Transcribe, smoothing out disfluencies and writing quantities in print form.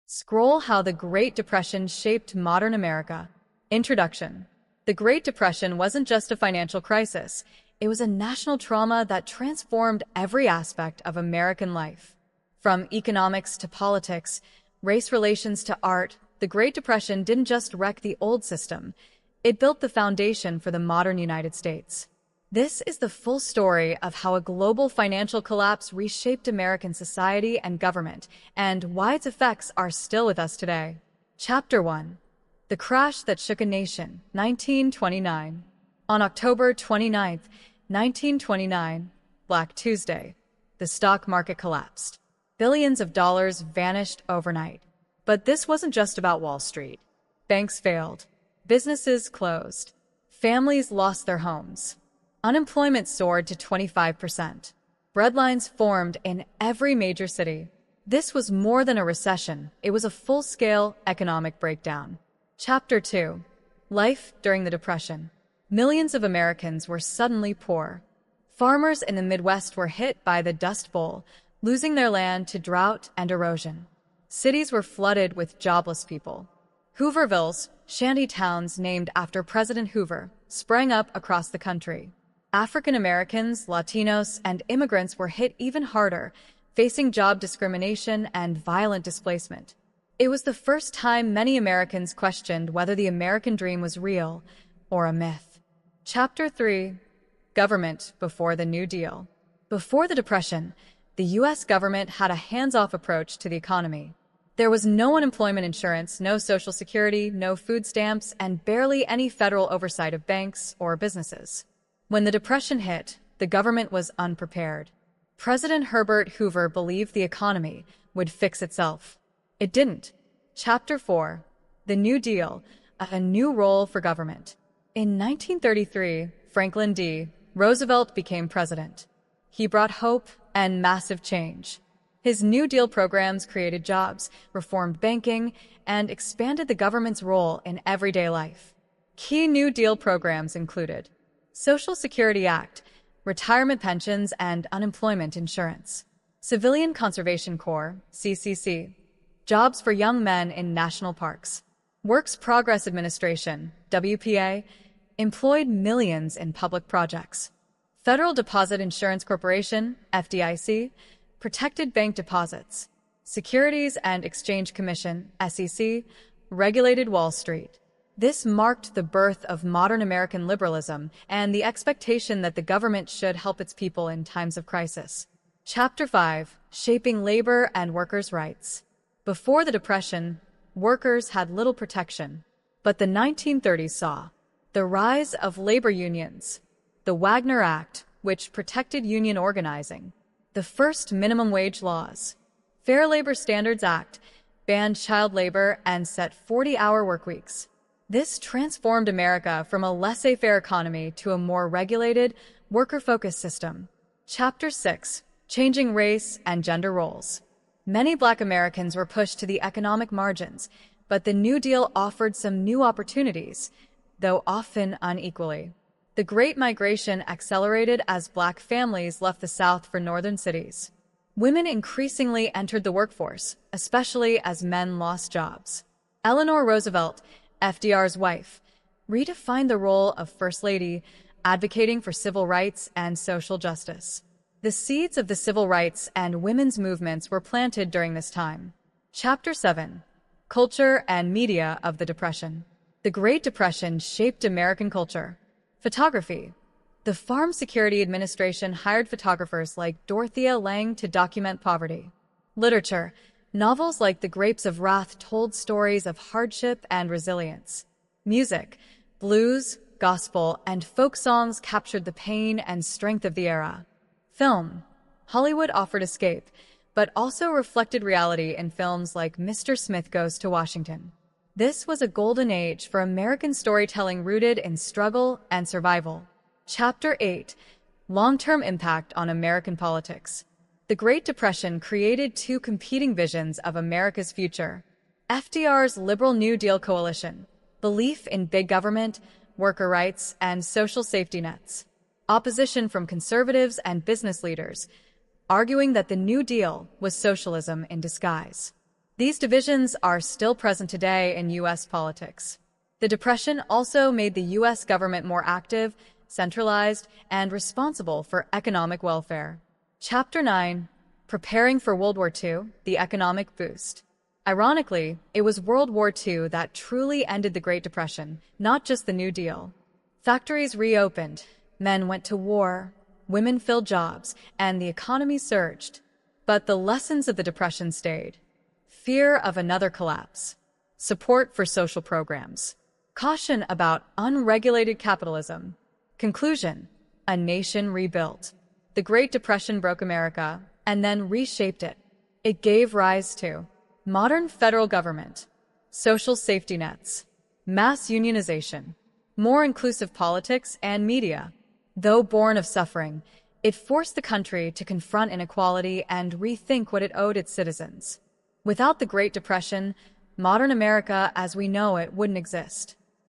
Scroll How the Great Depression Shaped Modern America. Introduction. The Great Depression wasn't just a financial crisis. It was a national trauma that transformed every aspect of American life. From economics to politics, race relations to art, the Great Depression didn't just wreck the old system. It built the foundation for the modern United States. This is the full story of how a global financial collapse reshaped American society and government, and why its effects are still with us today. Chapter 1. The Crash That Shook a Nation, 1929. On October 29, 1929, Black Tuesday, the stock market collapsed. Billions of dollars vanished overnight. But this wasn't just about Wall Street. Banks failed. Businesses closed. Families lost their homes. Unemployment soared to 25%. Breadlines formed in every major city. This was more than a recession. It was a full-scale economic breakdown. Chapter 2. Life during the Depression. Millions of Americans were suddenly poor. Farmers in the Midwest were hit by the Dust Bowl, losing their land to drought and erosion. Cities were flooded with jobless people. Hoovervilles, shanty towns named after President Hoover, sprang up across the country. African Americans, Latinos, and immigrants were hit even harder, facing job discrimination and violent displacement. It was the first time many Americans questioned whether the American dream was real or a myth. Chapter 3. Government before the New Deal. Before the Depression, the U.S. government had a hands-off approach to the economy. There was no unemployment insurance, no Social Security, no food stamps, and barely any federal oversight of banks or businesses. When the Depression hit, the government was unprepared. President Herbert Hoover believed the economy would fix itself. It didn't. Chapter 4. The New Deal, a new role for government. In 1933, Franklin D. Roosevelt became president. He brought hope and massive change. His New Deal programs created jobs, reformed banking, and expanded the government's role in everyday life. Key New Deal programs included Social Security Act, retirement pensions and unemployment insurance, Civilian Conservation Corps, CCC, jobs for young men in national parks, Works Progress Administration, WPA, employed millions in public projects, Federal Deposit Insurance Corporation, FDIC, protected bank deposits, Securities and Exchange Commission, SEC, regulated Wall Street. This marked the birth of modern American liberalism and the expectation that the government should help its people in times of crisis. Chapter 5. Shaping Labor and Workers' Rights. Before the Depression, workers had little protection, but the 1930s saw the rise of labor unions, the Wagner Act, which protected union organizing, the first minimum wage laws, Fair Labor Standards Act, banned child labor and set 40-hour workweeks. This transformed America from a laissez-faire economy to a more regulated, worker-focused system. Chapter 6. Changing Race and Gender Roles. Many Black Americans were pushed to the economic margins, but the New Deal offered some new opportunities, though often unequally. The Great Migration accelerated as Black families left the South for northern cities. Women increasingly entered the workforce, especially as men lost jobs. Eleanor Roosevelt, FDR's wife, redefined the role of First Lady, advocating for civil rights and social justice. The seeds of the civil rights and women's movements were planted during this time. Chapter 7. Culture and Media of the Depression. The Great Depression shaped American culture. Photography. The Farm Security Administration hired photographers like Dorothea Lange to document poverty. Literature. Novels like The Grapes of Wrath told stories of hardship and resilience. Music. Blues, gospel, and folk songs captured the pain and strength of the era. Film. Hollywood offered escape, but also reflected reality in films like Mr. Smith Goes to Washington. This was a golden age for American storytelling rooted in struggle and survival. Chapter 8. Long-term impact on American politics. The Great Depression created two competing visions of America's future. FDR's Liberal New Deal coalition, belief in big government, worker rights, and social safety nets. Opposition from conservatives and business leaders, arguing that the New Deal was socialism in disguise. These divisions are still present today in U.S. politics. The Depression also made the U.S. government more active, centralized, and responsible for economic welfare. Chapter 9. Preparing for World War II, the Economic Boost. Ironically, it was World War II that truly ended the Great Depression, not just the New Deal. Factories reopened, men went to war, women filled jobs, and the economy surged. But the lessons of the Depression stayed. Fear of another collapse, support for social programs, caution about unregulated capitalism. Conclusion: a nation rebuilt. The Great Depression broke America and then reshaped it. It gave rise to modern federal government, social safety nets, mass unionization, more inclusive politics and media. Though born of suffering, it forced the country to confront inequality and rethink what it owed its citizens. Without the Great Depression, modern America as we know it wouldn't exist.